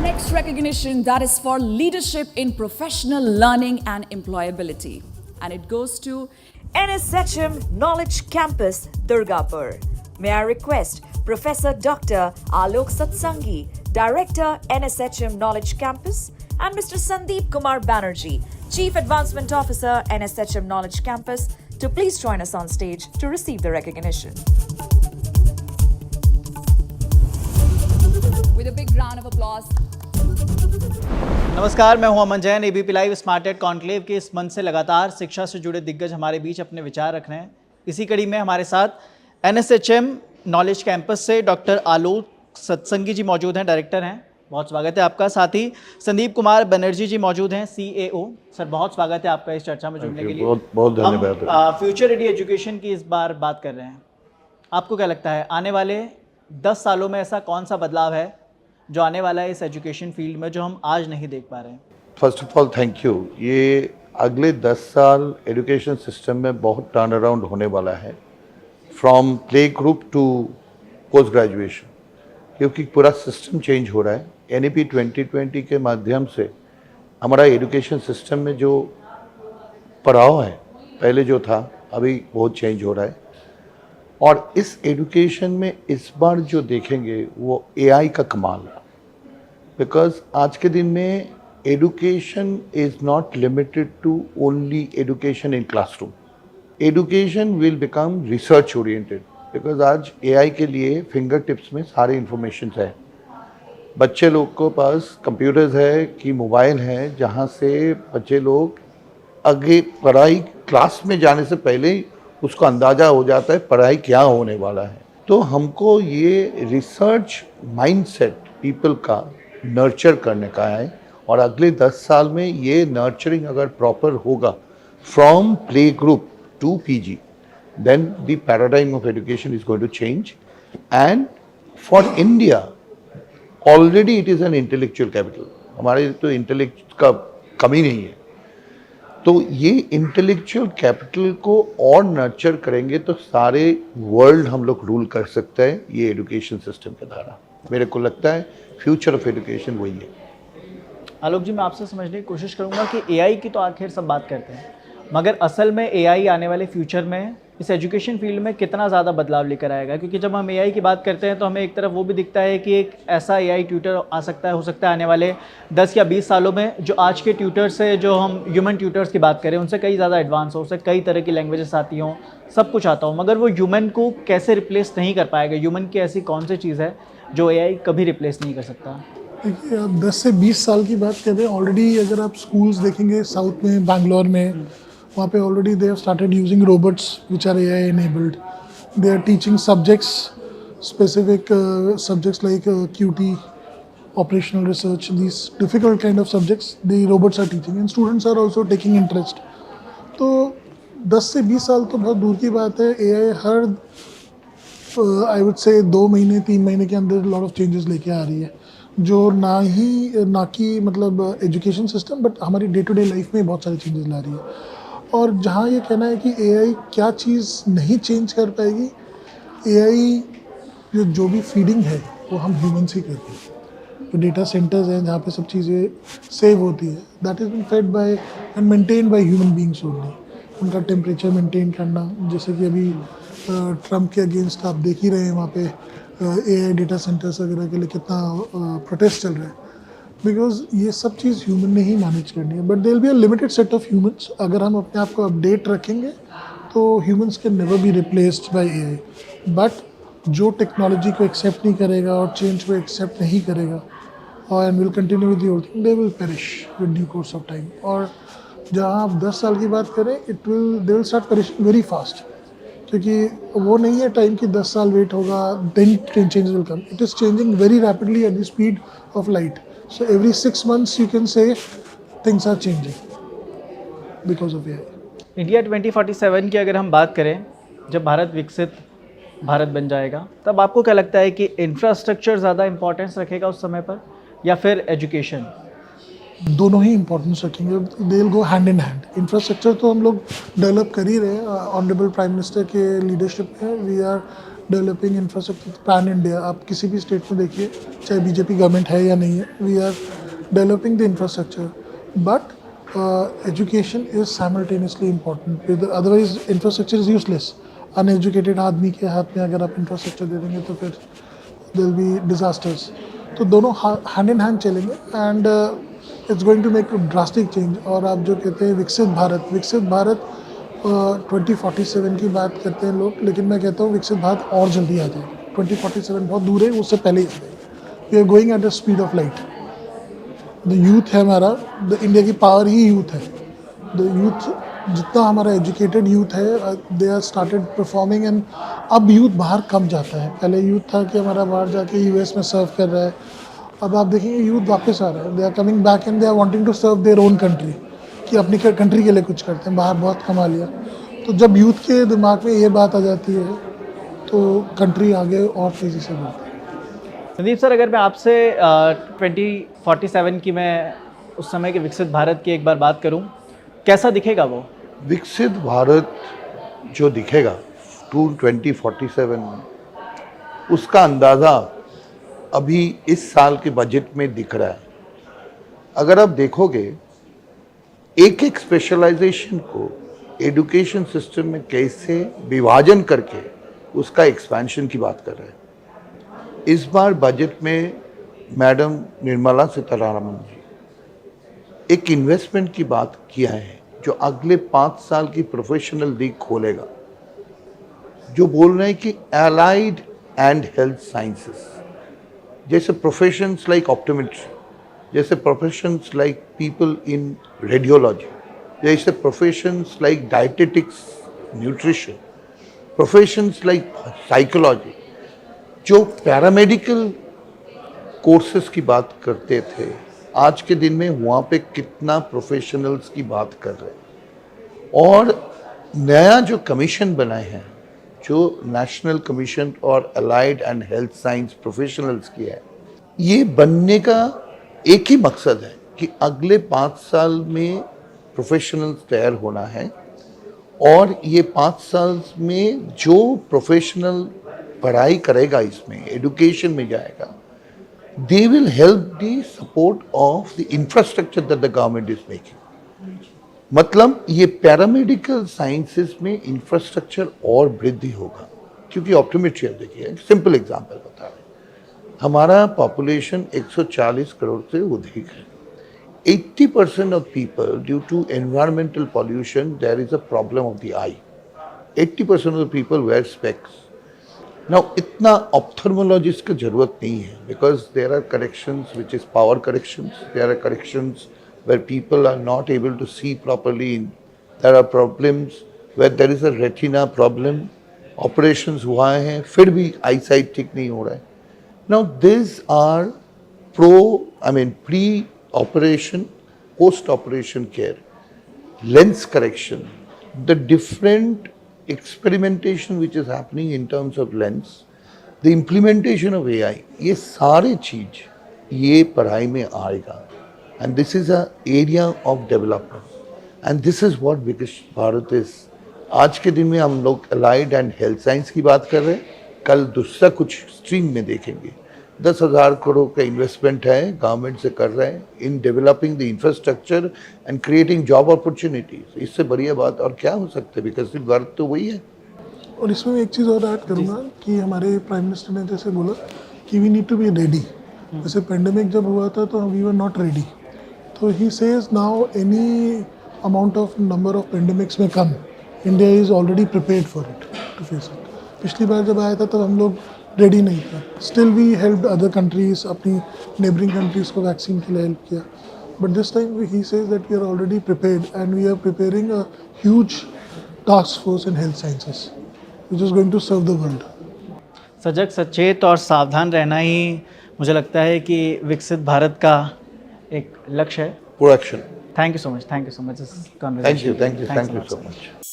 Next recognition that is for leadership in professional learning and employability. And it goes to NSHM Knowledge Campus, Durgapur. May I request Professor Dr. Alok Satsangi, Director, NSHM Knowledge Campus, and Mr. Sandeep Kumar Banerjee, Chief Advancement Officer, NSHM Knowledge Campus, to please join us on stage to receive the recognition. with a big round of applause. नमस्कार, मैं हूं Aman Jain. ABP live smart tech conclave के इस मंच से लगातार शिक्षा से जुड़े दिग्गज हमारे बीच अपने विचार रख रहे हैं। इसी कड़ी में हमारे साथ एनएसएचएम नॉलेज कैंपस से डॉक्टर आलोक सत्संगी जी मौजूद हैं, डायरेक्टर हैं। बहुत स्वागत है आपका। साथ ही संदीप कुमार बनर्जी जी मौजूद हैं, सीएओ। सर, बहुत स्वागत है आपका इस चर्चा में जुड़ने के लिए। बहुत बहुत धन्यवाद। हम फ्यूचर रेडी एजुकेशन की इस बार बात कर रहे हैं। आपको क्या लगता है आने वाले 10 सालों में ऐसा कौन सा बदलाव है जो आने वाला है इस एजुकेशन फील्ड में, जो हम आज नहीं देख पा रहे हैं? First of all thank you. ये अगले 10 साल एजुकेशन सिस्टम में बहुत टर्न अराउंड होने वाला है, from play group to post graduation, क्योंकि पूरा सिस्टम चेंज हो रहा है। एनईपी 2020 के माध्यम से हमारा एजुकेशन सिस्टम में जो पड़ाव है, पहले जो था, अभी बहुत चेंज हो रहा है। और इस एजुकेशन में इस बार जो देखेंगे वो एआई का कमाल है, बिकॉज आज के दिन में education is not limited to only education in classroom. Education will become research oriented, because आज एआई के लिए फिंगर टिप्स में सारे इंफॉर्मेशन है। बच्चे लोग को पास कंप्यूटर्स है कि मोबाइल है, जहाँ से बच्चे लोग आगे पढ़ाई क्लास में जाने से पहले ही उसको अंदाज़ा हो जाता है पढ़ाई क्या होने वाला है। तो हमको ये रिसर्च माइंडसेट पीपल का नर्चर करने का है, और अगले 10 साल में ये नर्चरिंग अगर प्रॉपर होगा from play group to PG, then the paradigm of education is going to change. And for India already it is an intellectual capital. हमारे तो इंटेलेक्ट का कमी नहीं है, तो ये इंटेलेक्चुअल कैपिटल को और नर्चर करेंगे तो सारे वर्ल्ड हम लोग रूल कर सकते हैं ये एजुकेशन सिस्टम के द्वारा। मेरे को लगता है फ्यूचर ऑफ एजुकेशन वही है। आलोक जी, मैं आपसे समझने की कोशिश करूंगा कि एआई की तो आखिर सब बात करते हैं, मगर असल में एआई आने वाले फ्यूचर में इस एजुकेशन फील्ड में कितना ज़्यादा बदलाव लेकर आएगा? क्योंकि जब हम एआई की बात करते हैं तो हमें एक तरफ वो भी दिखता है कि एक ऐसा एआई ट्यूटर आ सकता है, हो सकता है आने वाले 10 या 20 सालों में, जो आज के ट्यूटर से, जो हम ह्यूमन ट्यूटर्स की बात करें, उनसे कई ज़्यादा एडवांस हो, उससे कई तरह की लैंग्वेजेस आती हों, सब कुछ आता हो, मगर वो ह्यूमन को कैसे रिप्लेस नहीं कर पाएगा? ह्यूमन की ऐसी कौन सी चीज़ है जो एआई कभी रिप्लेस नहीं कर सकता? देखिए, आप 10 से 20 साल की बात कर रहे हैं। ऑलरेडी अगर आप स्कूल्स देखेंगे साउथ में, बैंगलोर में, वहाँ पे already they have started using robots which are AI enabled. They are teaching subjects, specific subjects like QT, operational research, these difficult kind of subjects the robots are teaching, and students are also taking interest. तो 10 से 20 साल तो बहुत दूर की बात है। AI her I would say 2 महीने 3 महीने के अंदर लॉट ऑफ चेंजेस लेके आ रही है, जो ना कि मतलब एजुकेशन सिस्टम, बट हमारी डे टू डे लाइफ में बहुत सारे चेंजेस ला रही है। और जहाँ ये कहना है कि एआई क्या चीज़ नहीं चेंज कर पाएगी, एआई जो भी फीडिंग है वो हम ह्यूमन्स ही करते हैं। जो डेटा सेंटर्स हैं जहाँ पे सब चीज़ें सेव होती है, that is been fed by and maintained by human beings only. उनका टेम्परेचर मेंटेन करना, जैसे कि अभी ट्रम्प के अगेंस्ट आप देख ही रहे हैं, वहाँ पे एआई डेटा सेंटर्स वगैरह के लिए कितना प्रोटेस्ट चल रहा है, बिकॉज ये सब चीज़ ह्यूमन ने ही मैनेज करनी है। But there will be a limited set of humans. अगर हम अपने आप को अपडेट रखेंगे तो humans can never be replaced by AI. But जो टेक्नोलॉजी को एक्सेप्ट नहीं करेगा और चेंज को एक्सेप्ट नहीं करेगा और and will continue with the old thing, they will perish with due course of time. और जहाँ आप 10 साल की बात करें, they will start perishing very fast, क्योंकि वो नहीं है टाइम कि 10 साल वेट होगा then changes will come. It is changing very rapidly at the speed of light. So every 6 months you can say things are changing because of AI. India 2047 की अगर हम बात करें, जब भारत विकसित भारत बन जाएगा, तब आपको क्या लगता है कि इंफ्रास्ट्रक्चर ज़्यादा इंपॉर्टेंस रखेगा उस समय पर, या फिर एजुकेशन? दोनों ही इंपॉर्टेंस रखेंगे, they will go hand in hand. Infrastructure तो हम लोग डेवलप कर ही रहे हैं, ऑनरेबल प्राइम मिनिस्टर के लीडरशिप में we are developing infrastructure pan India, आप किसी भी स्टेट में देखिए, चाहे बीजेपी गवर्नमेंट है या नहीं है, we are developing the infrastructure, but education is simultaneously important, otherwise infrastructure is useless. Uneducated आदमी के हाथ में अगर आप इंफ्रास्ट्रक्चर दे देंगे तो फिर देयर विल बी डिजास्टर्स। तो दोनों हैंड इन हैंड चलेंगे and it's going to make drastic change. और आप जो कहते हैं विकसित भारत 2047 की बात करते हैं लोग, लेकिन मैं कहता हूँ विकसित भारत और जल्दी आ जाए। 2047 बहुत दूर है, उससे पहले ही आ जाएगी। We are going at the speed of light. The youth है हमारा, द इंडिया की पावर ही यूथ है। द यूथ जितना हमारा एजुकेटेड यूथ है, they are started performing. And अब यूथ बाहर कम जाता है। पहले यूथ था कि हमारा बाहर जाके यूएस में सर्व कर रहा है, अब आप देखेंगे यूथ वापस आ रहा है। They are coming back and they are wanting to serve their own country, कि अपनी कंट्री के लिए कुछ करते हैं, बाहर बहुत कमा लिया। तो जब यूथ के दिमाग में ये बात आ जाती है तो कंट्री आगे और तेज़ी से बढ़ती है। संदीप सर, अगर मैं आपसे 2047 की, मैं उस समय के विकसित भारत की एक बार बात करूं, कैसा दिखेगा वो? विकसित भारत जो दिखेगा 2047 में, उसका अंदाज़ा अभी इस साल के बजट में दिख रहा है। अगर आप देखोगे, एक एक स्पेशलाइजेशन को एजुकेशन सिस्टम में कैसे विभाजन करके उसका एक्सपेंशन की बात कर रहे हैं। इस बार बजट में मैडम निर्मला सीतारमण जी एक इन्वेस्टमेंट की बात किया है, जो अगले 5 साल की प्रोफेशनल लीग खोलेगा, जो बोल रहे हैं कि एलाइड एंड हेल्थ साइंसेस, जैसे प्रोफेशंस लाइक ऑप्टोमेट्री, जैसे professions like people in radiology, जैसे professions like dietetics, nutrition, professions like psychology, जो पैरामेडिकल कोर्सेज की बात करते थे, आज के दिन में वहाँ पे कितना प्रोफेशनल्स की बात कर रहे हैं। और नया जो कमीशन बनाए हैं, जो नेशनल कमीशन और allied and health science professionals की है, ये बनने का एक ही मकसद है कि अगले 5 साल में प्रोफेशनल्स तैयार होना है। और ये 5 साल में जो प्रोफेशनल पढ़ाई करेगा, इसमें एजुकेशन में जाएगा, they will help the support of the infrastructure that the government is making. मतलब ये पैरामेडिकल साइंसेस में इंफ्रास्ट्रक्चर और वृद्धि होगा। क्योंकि ऑप्टोमेट्री, देखिए सिंपल एग्जांपल बता रहे हैं, हमारा पॉपुलेशन 140 करोड़ से अधिक है। 80% of people, due to environmental pollution, there is a problem of the eye. 80% of the people wear specs. Now, इतना ophthalmologist की जरूरत नहीं है, because there are corrections which is power corrections. There are corrections where people are not able to see properly. There are problems where there is a retina problem. Operations हुआ है, फिर भी eyesight ठीक नहीं हो रहा है. Now, these are pre-operation, post-operation care, lens correction, the different experimentation which is happening in terms of lens, the implementation of AI, ये सारे चीज ये पढ़ाई में आएगा। And this is a area of development. And this is what विकसित Bharat is. आज के दिन में हम लोग अलाइड एंड हेल्थ साइंस की बात कर रहे हैं, कल दूसरा कुछ स्ट्रीम में देखेंगे। 10,000 करोड़ का इन्वेस्टमेंट है, गवर्नमेंट से कर रहे हैं in developing the infrastructure and creating job opportunities. इससे बढ़िया बात और क्या हो सकता है? विकसित भारत तो वही है। और इसमें एक चीज़ और ऐड करूँगा कि हमारे प्राइम मिनिस्टर ने जैसे बोला कि we need to be ready. जैसे पेंडेमिक जब हुआ था तो वी वर नॉट रेडी, तो he says now any amount of number of pandemics में come, India is already prepared for it to face it. पिछली बार जब आया था तब हम लोग रेडी नहीं थे, still we help other countries, अपनी नेबरिंग कंट्रीज़ को वैक्सीन के लिए हेल्प किया, but this time he says that we are already prepared and we are preparing a huge task force in health sciences which is going to serve the world. सजग, सचेत और सावधान रहना ही मुझे लगता है कि विकसित भारत का एक लक्ष्य है। Production. Thank you so much, thank you so much इस conversation. Thank you so much.